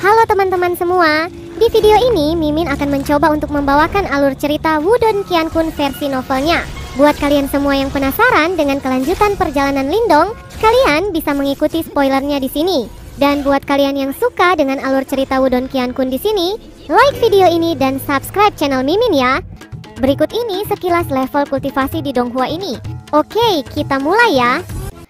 Halo teman-teman semua, di video ini Mimin akan mencoba untuk membawakan alur cerita Wudong Qiankun versi novelnya. Buat kalian semua yang penasaran dengan kelanjutan perjalanan Lindong, kalian bisa mengikuti spoilernya di sini. Dan buat kalian yang suka dengan alur cerita Wudong Qiankun di sini, like video ini dan subscribe channel Mimin ya. Berikut ini sekilas level kultivasi di Donghua ini. Oke, kita mulai ya.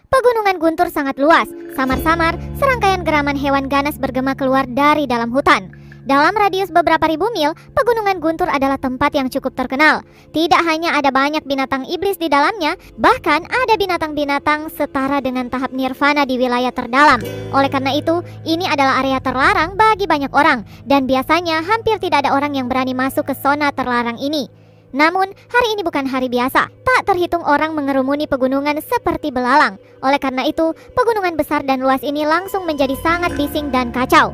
Pegunungan Guntur sangat luas. Samar-samar, serangkaian geraman hewan ganas bergema keluar dari dalam hutan. Dalam radius beberapa ribu mil, Pegunungan Guntur adalah tempat yang cukup terkenal. Tidak hanya ada banyak binatang iblis di dalamnya, bahkan ada binatang-binatang setara dengan tahap nirvana di wilayah terdalam. Oleh karena itu, ini adalah area terlarang bagi banyak orang, dan biasanya hampir tidak ada orang yang berani masuk ke zona terlarang ini. Namun, hari ini bukan hari biasa. Tak terhitung orang mengerumuni pegunungan seperti belalang. Oleh karena itu, pegunungan besar dan luas ini langsung menjadi sangat bising dan kacau.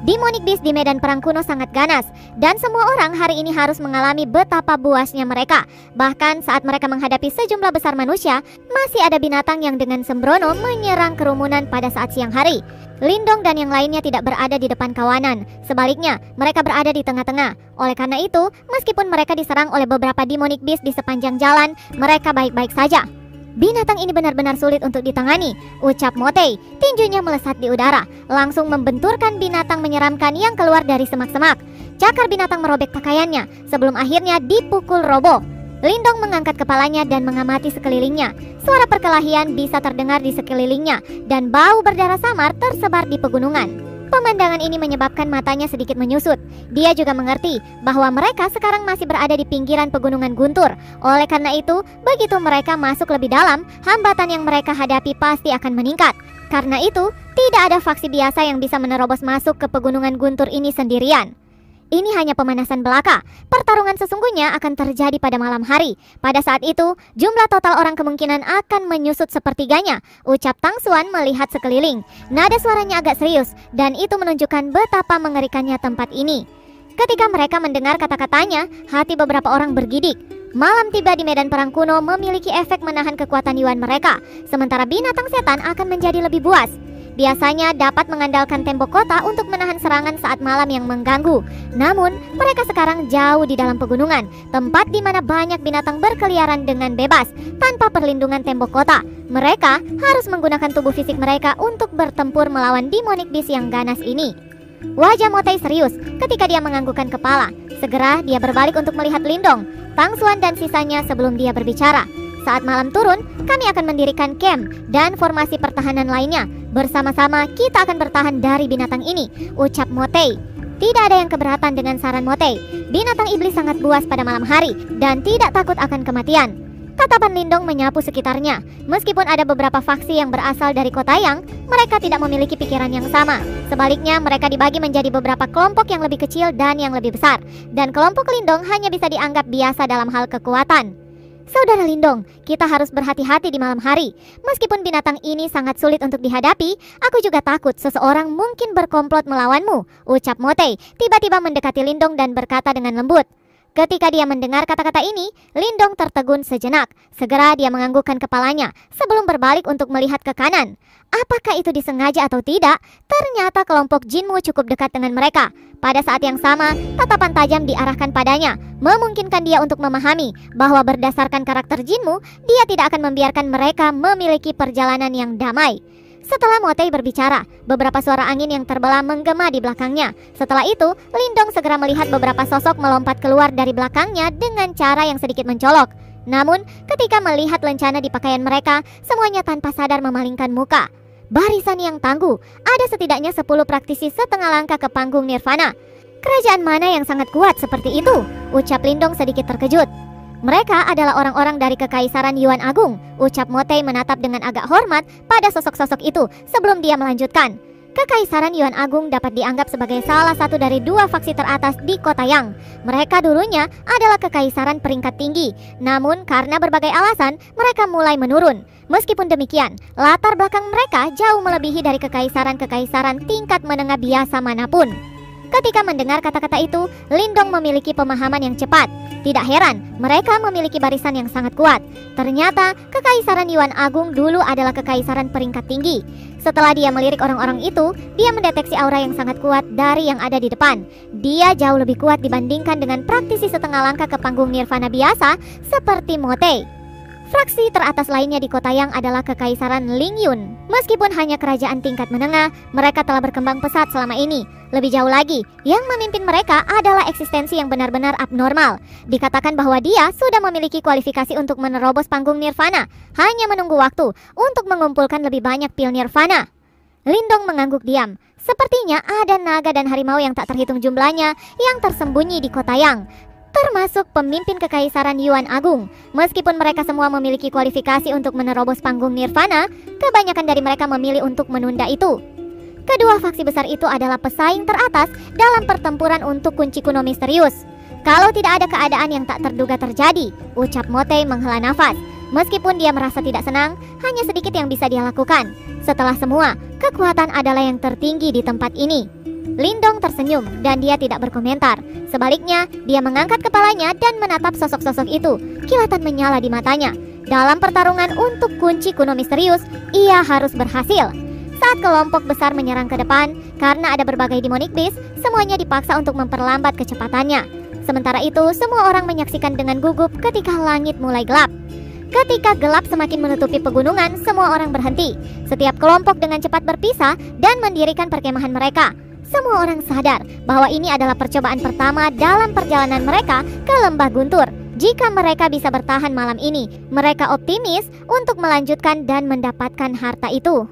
Demonic Beast di medan perang kuno sangat ganas, dan semua orang hari ini harus mengalami betapa buasnya mereka. Bahkan saat mereka menghadapi sejumlah besar manusia, masih ada binatang yang dengan sembrono menyerang kerumunan pada saat siang hari. Lindong dan yang lainnya tidak berada di depan kawanan. Sebaliknya, mereka berada di tengah-tengah. Oleh karena itu, meskipun mereka diserang oleh beberapa demonic beast di sepanjang jalan, mereka baik-baik saja. Binatang ini benar-benar sulit untuk ditangani, ucap Motei. Tinjunya melesat di udara, langsung membenturkan binatang menyeramkan yang keluar dari semak-semak. Cakar binatang merobek pakaiannya, sebelum akhirnya dipukul roboh. Lindong mengangkat kepalanya dan mengamati sekelilingnya. Suara perkelahian bisa terdengar di sekelilingnya, dan bau berdarah samar tersebar di pegunungan. Pemandangan ini menyebabkan matanya sedikit menyusut. Dia juga mengerti bahwa mereka sekarang masih berada di pinggiran pegunungan Guntur. Oleh karena itu, begitu mereka masuk lebih dalam, hambatan yang mereka hadapi pasti akan meningkat. Karena itu, tidak ada faksi biasa yang bisa menerobos masuk ke pegunungan Guntur ini sendirian. Ini hanya pemanasan belaka. Pertarungan sesungguhnya akan terjadi pada malam hari. Pada saat itu, jumlah total orang kemungkinan akan menyusut sepertiganya, ucap Tang Xuan melihat sekeliling. Nada suaranya agak serius, dan itu menunjukkan betapa mengerikannya tempat ini. Ketika mereka mendengar kata-katanya, hati beberapa orang bergidik. Malam tiba di medan perang kuno memiliki efek menahan kekuatan Yuan mereka, sementara binatang setan akan menjadi lebih buas. Biasanya dapat mengandalkan tembok kota untuk menahan serangan saat malam yang mengganggu. Namun, mereka sekarang jauh di dalam pegunungan, tempat di mana banyak binatang berkeliaran dengan bebas, tanpa perlindungan tembok kota. Mereka harus menggunakan tubuh fisik mereka untuk bertempur melawan demonic beast yang ganas ini. Wajah Motei serius ketika dia menganggukkan kepala. Segera dia berbalik untuk melihat Lindong, Tang Xuan dan sisanya sebelum dia berbicara. Saat malam turun, kami akan mendirikan camp dan formasi pertahanan lainnya. Bersama-sama kita akan bertahan dari binatang ini, ucap Motei. Tidak ada yang keberatan dengan saran Motei. Binatang iblis sangat buas pada malam hari dan tidak takut akan kematian. Tatapan Lindong menyapu sekitarnya. Meskipun ada beberapa faksi yang berasal dari kota yang, mereka tidak memiliki pikiran yang sama. Sebaliknya, mereka dibagi menjadi beberapa kelompok yang lebih kecil dan yang lebih besar. Dan kelompok Lindong hanya bisa dianggap biasa dalam hal kekuatan. Saudara Lindong, kita harus berhati-hati di malam hari. Meskipun binatang ini sangat sulit untuk dihadapi, aku juga takut seseorang mungkin berkomplot melawanmu, ucap Motei, tiba-tiba mendekati Lindong dan berkata dengan lembut. Ketika dia mendengar kata-kata ini, Lindong tertegun sejenak. Segera dia menganggukkan kepalanya sebelum berbalik untuk melihat ke kanan. Apakah itu disengaja atau tidak? Ternyata kelompok Jinmu cukup dekat dengan mereka. Pada saat yang sama, tatapan tajam diarahkan padanya, memungkinkan dia untuk memahami bahwa berdasarkan karakter Jinmu, dia tidak akan membiarkan mereka memiliki perjalanan yang damai. Setelah Motei berbicara, beberapa suara angin yang terbelah menggema di belakangnya. Setelah itu, Lindong segera melihat beberapa sosok melompat keluar dari belakangnya dengan cara yang sedikit mencolok. Namun, ketika melihat lencana di pakaian mereka, semuanya tanpa sadar memalingkan muka. Barisan yang tangguh, ada setidaknya 10 praktisi setengah langkah ke panggung nirvana. Kerajaan mana yang sangat kuat seperti itu? Ucap Lindong sedikit terkejut. Mereka adalah orang-orang dari Kekaisaran Yuan Agung, ucap Motei menatap dengan agak hormat pada sosok-sosok itu sebelum dia melanjutkan. Kekaisaran Yuan Agung dapat dianggap sebagai salah satu dari 2 faksi teratas di kota Yang. Mereka dulunya adalah kekaisaran peringkat tinggi, namun karena berbagai alasan mereka mulai menurun. Meskipun demikian, latar belakang mereka jauh melebihi dari kekaisaran-kekaisaran tingkat menengah biasa manapun. Ketika mendengar kata-kata itu, Lindong memiliki pemahaman yang cepat. Tidak heran, mereka memiliki barisan yang sangat kuat. Ternyata, Kekaisaran Yuan Agung dulu adalah kekaisaran peringkat tinggi. Setelah dia melirik orang-orang itu, dia mendeteksi aura yang sangat kuat dari yang ada di depan. Dia jauh lebih kuat dibandingkan dengan praktisi setengah langkah ke panggung nirvana biasa seperti Motei. Fraksi teratas lainnya di kota yang adalah Kekaisaran Lingyun. Meskipun hanya kerajaan tingkat menengah, mereka telah berkembang pesat selama ini. Lebih jauh lagi, yang memimpin mereka adalah eksistensi yang benar-benar abnormal. Dikatakan bahwa dia sudah memiliki kualifikasi untuk menerobos panggung nirvana, hanya menunggu waktu untuk mengumpulkan lebih banyak pil nirvana. Lindong mengangguk diam. Sepertinya ada naga dan harimau yang tak terhitung jumlahnya yang tersembunyi di kota yang, termasuk pemimpin Kekaisaran Yuan Agung. Meskipun mereka semua memiliki kualifikasi untuk menerobos panggung nirvana, kebanyakan dari mereka memilih untuk menunda itu. Kedua faksi besar itu adalah pesaing teratas dalam pertempuran untuk kunci kuno misterius. Kalau tidak ada keadaan yang tak terduga terjadi, ucap Motei menghela nafas. Meskipun dia merasa tidak senang, hanya sedikit yang bisa dia lakukan. Setelah semua, kekuatan adalah yang tertinggi di tempat ini. Lindong tersenyum dan dia tidak berkomentar. Sebaliknya, dia mengangkat kepalanya dan menatap sosok-sosok itu. Kilatan menyala di matanya. Dalam pertarungan untuk kunci kuno misterius, ia harus berhasil. Saat kelompok besar menyerang ke depan, karena ada berbagai demonic beast, semuanya dipaksa untuk memperlambat kecepatannya. Sementara itu, semua orang menyaksikan dengan gugup ketika langit mulai gelap. Ketika gelap semakin menutupi pegunungan, semua orang berhenti. Setiap kelompok dengan cepat berpisah dan mendirikan perkemahan mereka. Semua orang sadar bahwa ini adalah percobaan pertama dalam perjalanan mereka ke Lembah Guntur. Jika mereka bisa bertahan malam ini, mereka optimis untuk melanjutkan dan mendapatkan harta itu.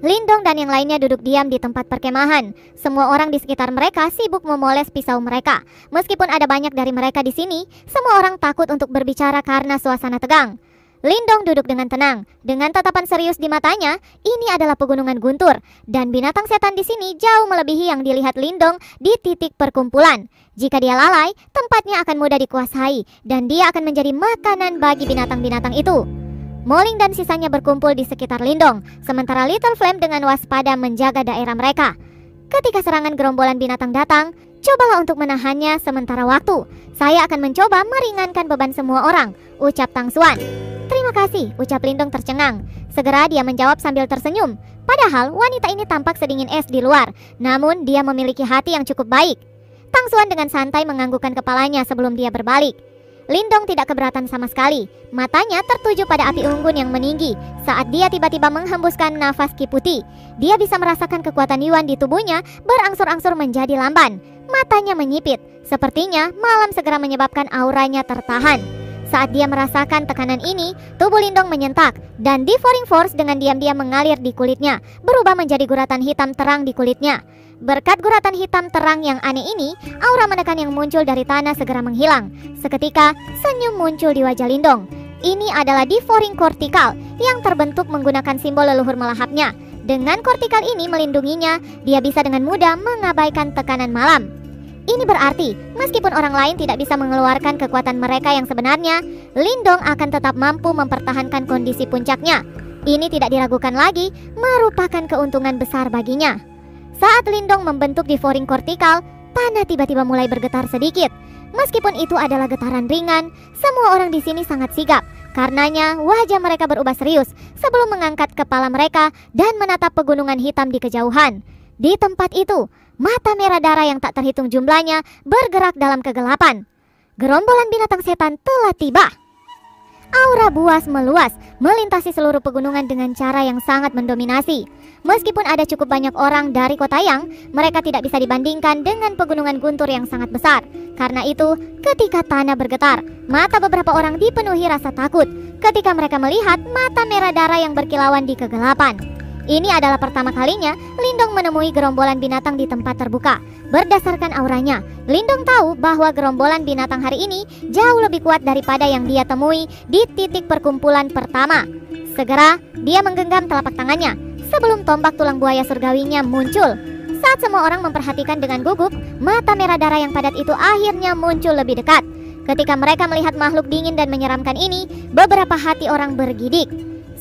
Lindong dan yang lainnya duduk diam di tempat perkemahan. Semua orang di sekitar mereka sibuk memoles pisau mereka. Meskipun ada banyak dari mereka di sini, semua orang takut untuk berbicara karena suasana tegang. Lindong duduk dengan tenang, dengan tatapan serius di matanya. Ini adalah pegunungan Guntur, dan binatang setan di sini jauh melebihi yang dilihat Lindong di titik perkumpulan. Jika dia lalai, tempatnya akan mudah dikuasai, dan dia akan menjadi makanan bagi binatang-binatang itu. Moling dan sisanya berkumpul di sekitar Lindong, sementara Little Flame dengan waspada menjaga daerah mereka. Ketika serangan gerombolan binatang datang, cobalah untuk menahannya sementara waktu. Saya akan mencoba meringankan beban semua orang, ucap Tang Xuan. Terima kasih, ucap Lindong tercengang. Segera dia menjawab sambil tersenyum. Padahal wanita ini tampak sedingin es di luar, namun dia memiliki hati yang cukup baik. Tang Xuan dengan santai menganggukkan kepalanya sebelum dia berbalik. Lindong tidak keberatan sama sekali. Matanya tertuju pada api unggun yang meninggi saat dia tiba-tiba menghembuskan nafas Ki putih. Dia bisa merasakan kekuatan Yuan di tubuhnya berangsur-angsur menjadi lamban. Matanya menyipit. Sepertinya malam segera menyebabkan auranya tertahan. Saat dia merasakan tekanan ini, tubuh Lindong menyentak dan Devouring Force dengan diam-diam mengalir di kulitnya, berubah menjadi guratan hitam terang di kulitnya. Berkat guratan hitam terang yang aneh ini, aura menekan yang muncul dari tanah segera menghilang. Seketika, senyum muncul di wajah Lindong. Ini adalah Devouring Cortical yang terbentuk menggunakan simbol leluhur melahapnya. Dengan kortikal ini melindunginya, dia bisa dengan mudah mengabaikan tekanan malam. Ini berarti, meskipun orang lain tidak bisa mengeluarkan kekuatan mereka yang sebenarnya, Lindong akan tetap mampu mempertahankan kondisi puncaknya. Ini tidak diragukan lagi, merupakan keuntungan besar baginya. Saat Lindong membentuk Devouring Cortical, tanah tiba-tiba mulai bergetar sedikit. Meskipun itu adalah getaran ringan, semua orang di sini sangat sigap. Karenanya, wajah mereka berubah serius sebelum mengangkat kepala mereka dan menatap pegunungan hitam di kejauhan. Di tempat itu, mata merah darah yang tak terhitung jumlahnya bergerak dalam kegelapan. Gerombolan binatang setan telah tiba. Aura buas meluas, melintasi seluruh pegunungan dengan cara yang sangat mendominasi. Meskipun ada cukup banyak orang dari kota yang, mereka tidak bisa dibandingkan dengan pegunungan Guntur yang sangat besar. Karena itu, ketika tanah bergetar, mata beberapa orang dipenuhi rasa takut ketika mereka melihat mata merah darah yang berkilauan di kegelapan. Ini adalah pertama kalinya Lindong menemui gerombolan binatang di tempat terbuka. Berdasarkan auranya, Lindong tahu bahwa gerombolan binatang hari ini jauh lebih kuat daripada yang dia temui di titik perkumpulan pertama. Segera, dia menggenggam telapak tangannya sebelum tombak tulang buaya surgawinya muncul. Saat semua orang memperhatikan dengan gugup, mata merah darah yang padat itu akhirnya muncul lebih dekat. Ketika mereka melihat makhluk dingin dan menyeramkan ini, beberapa hati orang bergidik.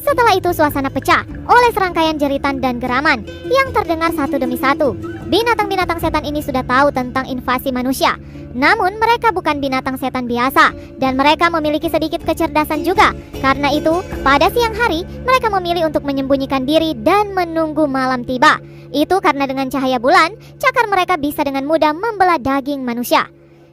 Setelah itu suasana pecah oleh serangkaian jeritan dan geraman yang terdengar satu demi satu. Binatang-binatang setan ini sudah tahu tentang invasi manusia. Namun mereka bukan binatang setan biasa dan mereka memiliki sedikit kecerdasan juga. Karena itu, pada siang hari mereka memilih untuk menyembunyikan diri dan menunggu malam tiba. Itu karena dengan cahaya bulan, cakar mereka bisa dengan mudah membelah daging manusia.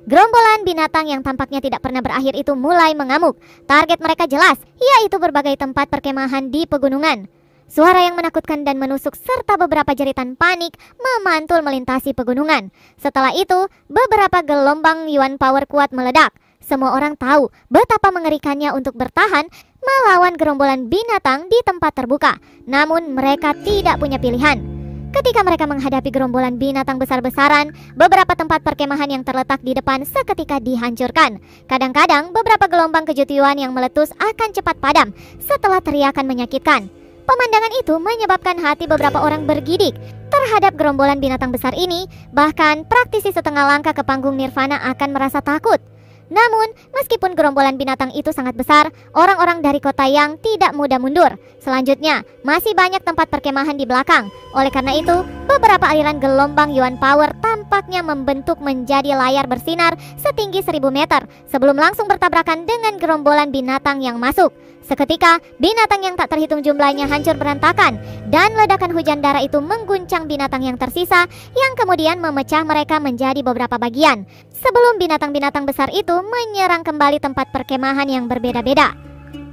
Gerombolan binatang yang tampaknya tidak pernah berakhir itu mulai mengamuk. Target mereka jelas, yaitu berbagai tempat perkemahan di pegunungan. Suara yang menakutkan dan menusuk serta beberapa jeritan panik memantul melintasi pegunungan. Setelah itu, beberapa gelombang Yuan Power kuat meledak. Semua orang tahu betapa mengerikannya untuk bertahan melawan gerombolan binatang di tempat terbuka. Namun mereka tidak punya pilihan. Ketika mereka menghadapi gerombolan binatang besar-besaran, beberapa tempat perkemahan yang terletak di depan seketika dihancurkan. Kadang-kadang beberapa gelombang kejutian yang meletus akan cepat padam setelah teriakan menyakitkan. Pemandangan itu menyebabkan hati beberapa orang bergidik terhadap gerombolan binatang besar ini. Bahkan praktisi setengah langkah ke panggung nirvana akan merasa takut. Namun, meskipun gerombolan binatang itu sangat besar, orang-orang dari kota yang tidak mudah mundur. Selanjutnya, masih banyak tempat perkemahan di belakang. Oleh karena itu, beberapa aliran gelombang Yuan Power tampaknya membentuk menjadi layar bersinar setinggi 1000 meter sebelum langsung bertabrakan dengan gerombolan binatang yang masuk. Seketika, binatang yang tak terhitung jumlahnya hancur berantakan dan ledakan hujan darah itu mengguncang binatang yang tersisa yang kemudian memecah mereka menjadi beberapa bagian. Sebelum binatang-binatang besar itu menyerang kembali tempat perkemahan yang berbeda-beda.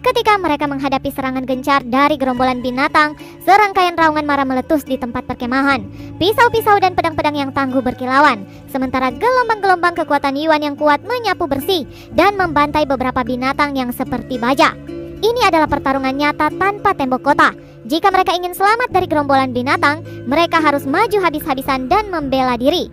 Ketika mereka menghadapi serangan gencar dari gerombolan binatang, serangkaian raungan marah meletus di tempat perkemahan. Pisau-pisau dan pedang-pedang yang tangguh berkilauan. Sementara gelombang-gelombang kekuatan Yuan yang kuat menyapu bersih dan membantai beberapa binatang yang seperti baja. Ini adalah pertarungan nyata tanpa tembok kota. Jika mereka ingin selamat dari gerombolan binatang, mereka harus maju habis-habisan dan membela diri.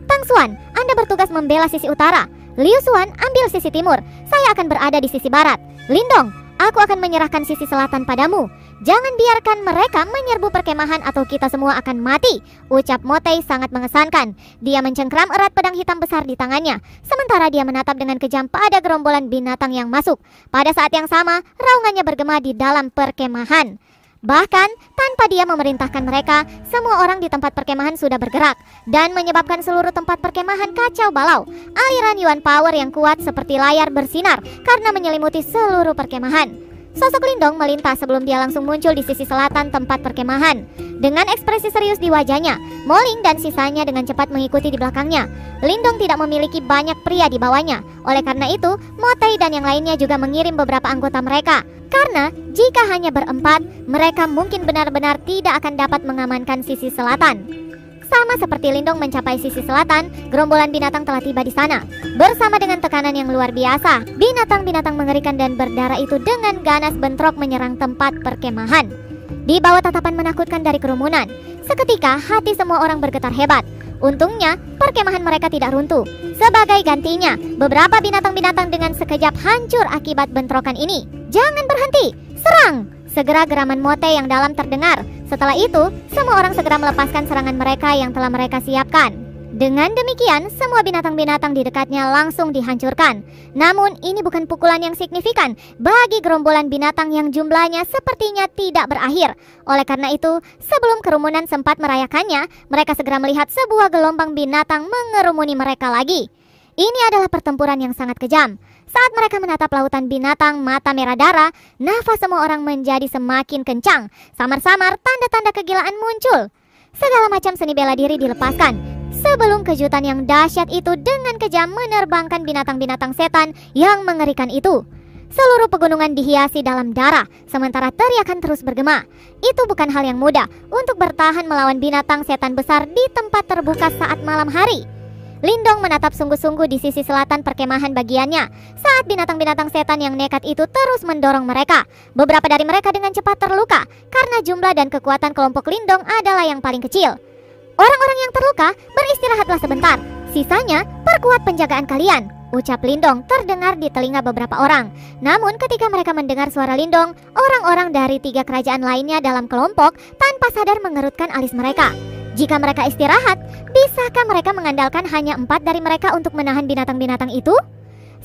Tang Xuan, Anda bertugas membela sisi utara. Liu Xuan, ambil sisi timur. Saya akan berada di sisi barat. Lindong, aku akan menyerahkan sisi selatan padamu. Jangan biarkan mereka menyerbu perkemahan atau kita semua akan mati. Ucap Motei sangat mengesankan. Dia mencengkram erat pedang hitam besar di tangannya, sementara dia menatap dengan kejam pada gerombolan binatang yang masuk. Pada saat yang sama, raungannya bergema di dalam perkemahan. Bahkan, tanpa dia memerintahkan mereka, semua orang di tempat perkemahan sudah bergerak dan menyebabkan seluruh tempat perkemahan kacau balau. Aliran Yuan Power yang kuat seperti layar bersinar karena menyelimuti seluruh perkemahan. Sosok Lindong melintas sebelum dia langsung muncul di sisi selatan tempat perkemahan. Dengan ekspresi serius di wajahnya, Moling dan sisanya dengan cepat mengikuti di belakangnya. Lindong tidak memiliki banyak pria di bawahnya. Oleh karena itu, Motei dan yang lainnya juga mengirim beberapa anggota mereka. Karena jika hanya berempat, mereka mungkin benar-benar tidak akan dapat mengamankan sisi selatan. Sama seperti Lindong mencapai sisi selatan, gerombolan binatang telah tiba di sana. Bersama dengan tekanan yang luar biasa, binatang-binatang mengerikan dan berdarah itu dengan ganas bentrok menyerang tempat perkemahan. Di bawah tatapan menakutkan dari kerumunan, seketika hati semua orang bergetar hebat. Untungnya, perkemahan mereka tidak runtuh. Sebagai gantinya, beberapa binatang-binatang dengan sekejap hancur akibat bentrokan ini. Jangan berhenti, serang! Segera geraman Motei yang dalam terdengar. Setelah itu, semua orang segera melepaskan serangan mereka yang telah mereka siapkan. Dengan demikian, semua binatang-binatang di dekatnya langsung dihancurkan. Namun, ini bukan pukulan yang signifikan bagi gerombolan binatang yang jumlahnya sepertinya tidak berakhir. Oleh karena itu, sebelum kerumunan sempat merayakannya, mereka segera melihat sebuah gelombang binatang mengerumuni mereka lagi. Ini adalah pertempuran yang sangat kejam. Saat mereka menatap lautan binatang mata merah darah, nafas semua orang menjadi semakin kencang. Samar-samar tanda-tanda kegilaan muncul. Segala macam seni bela diri dilepaskan. Sebelum kejutan yang dahsyat itu dengan kejam menerbangkan binatang-binatang setan yang mengerikan itu. Seluruh pegunungan dihiasi dalam darah, sementara teriakan terus bergema. Itu bukan hal yang mudah untuk bertahan melawan binatang setan besar di tempat terbuka saat malam hari. Lindong menatap sungguh-sungguh di sisi selatan perkemahan bagiannya saat binatang-binatang setan yang nekat itu terus mendorong mereka. Beberapa dari mereka dengan cepat terluka karena jumlah dan kekuatan kelompok Lindong adalah yang paling kecil. Orang-orang yang terluka, beristirahatlah sebentar. Sisanya, perkuat penjagaan kalian, ucap Lindong terdengar di telinga beberapa orang. Namun ketika mereka mendengar suara Lindong, orang-orang dari 3 kerajaan lainnya dalam kelompok tanpa sadar mengerutkan alis mereka. Jika mereka istirahat, bisakah mereka mengandalkan hanya 4 dari mereka untuk menahan binatang-binatang itu?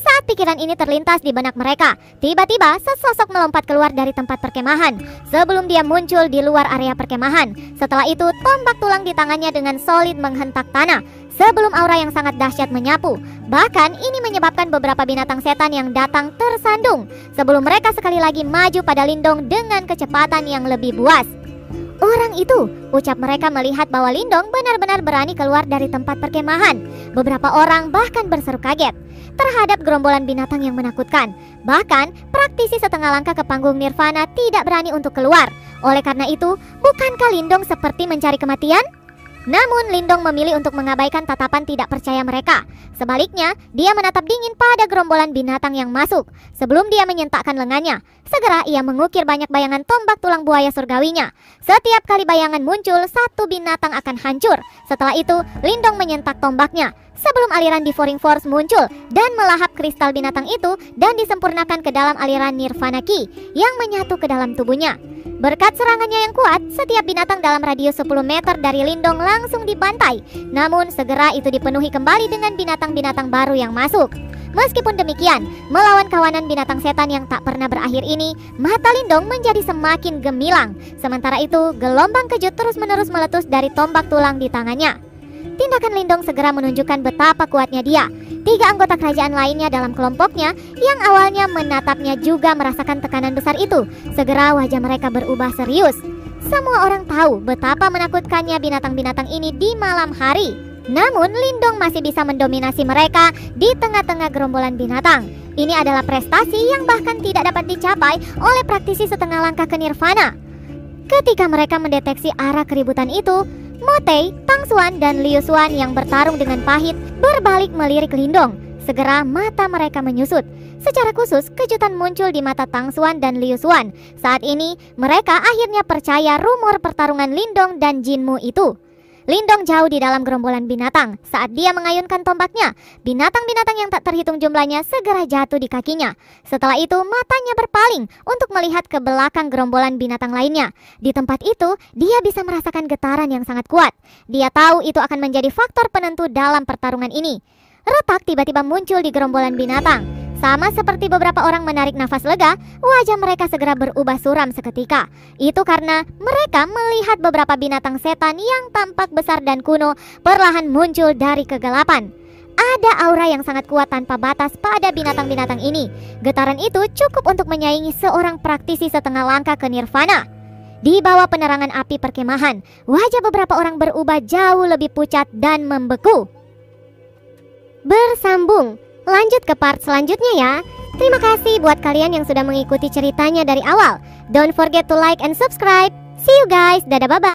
Saat pikiran ini terlintas di benak mereka, tiba-tiba sesosok melompat keluar dari tempat perkemahan sebelum dia muncul di luar area perkemahan. Setelah itu, tombak tulang di tangannya dengan solid menghentak tanah sebelum aura yang sangat dahsyat menyapu. Bahkan ini menyebabkan beberapa binatang setan yang datang tersandung sebelum mereka sekali lagi maju pada Lindong dengan kecepatan yang lebih buas. Orang itu, ucap mereka melihat bahwa Lindong benar-benar berani keluar dari tempat perkemahan. Beberapa orang bahkan berseru kaget terhadap gerombolan binatang yang menakutkan. Bahkan, praktisi setengah langkah ke panggung Nirvana tidak berani untuk keluar. Oleh karena itu, bukankah Lindong seperti mencari kematian? Namun Lindong memilih untuk mengabaikan tatapan tidak percaya mereka. Sebaliknya, dia menatap dingin pada gerombolan binatang yang masuk. Sebelum dia menyentakkan lengannya, segera ia mengukir banyak bayangan tombak tulang buaya surgawinya. Setiap kali bayangan muncul, satu binatang akan hancur. Setelah itu, Lindong menyentak tombaknya sebelum aliran Devouring Force muncul dan melahap kristal binatang itu dan disempurnakan ke dalam aliran Nirvana Ki yang menyatu ke dalam tubuhnya. Berkat serangannya yang kuat, setiap binatang dalam radius 10 meter dari Lindong langsung dibantai. Namun segera itu dipenuhi kembali dengan binatang-binatang baru yang masuk. Meskipun demikian, melawan kawanan binatang setan yang tak pernah berakhir ini, mata Lindong menjadi semakin gemilang. Sementara itu, gelombang kejut terus-menerus meletus dari tombak tulang di tangannya. Tindakan Lindong segera menunjukkan betapa kuatnya dia. 3 anggota kerajaan lainnya dalam kelompoknya yang awalnya menatapnya juga merasakan tekanan besar itu. Segera wajah mereka berubah serius. Semua orang tahu betapa menakutkannya binatang-binatang ini di malam hari. Namun Lindong masih bisa mendominasi mereka di tengah-tengah gerombolan binatang. Ini adalah prestasi yang bahkan tidak dapat dicapai oleh praktisi setengah langkah ke Nirvana. Ketika mereka mendeteksi arah keributan itu, Motei, Tang Xuan, dan Liu Xuan yang bertarung dengan pahit berbalik melirik Lindong. Segera mata mereka menyusut. Secara khusus, kejutan muncul di mata Tang Xuan dan Liu Xuan. Saat ini, mereka akhirnya percaya rumor pertarungan Lindong dan Jinmu itu. Lindong jauh di dalam gerombolan binatang. Saat dia mengayunkan tombaknya, binatang-binatang yang tak terhitung jumlahnya segera jatuh di kakinya. Setelah itu, matanya berpaling untuk melihat ke belakang gerombolan binatang lainnya. Di tempat itu, dia bisa merasakan getaran yang sangat kuat. Dia tahu itu akan menjadi faktor penentu dalam pertarungan ini. Retak tiba-tiba muncul di gerombolan binatang. Sama seperti beberapa orang menarik nafas lega, wajah mereka segera berubah suram seketika. Itu karena mereka melihat beberapa binatang setan yang tampak besar dan kuno perlahan muncul dari kegelapan. Ada aura yang sangat kuat tanpa batas pada binatang-binatang ini. Getaran itu cukup untuk menyaingi seorang praktisi setengah langkah ke Nirvana. Di bawah penerangan api perkemahan, wajah beberapa orang berubah jauh lebih pucat dan membeku. Bersambung. Lanjut ke part selanjutnya ya. Terima kasih buat kalian yang sudah mengikuti ceritanya dari awal. Don't forget to like and subscribe. See you guys. Dadah, bye-bye.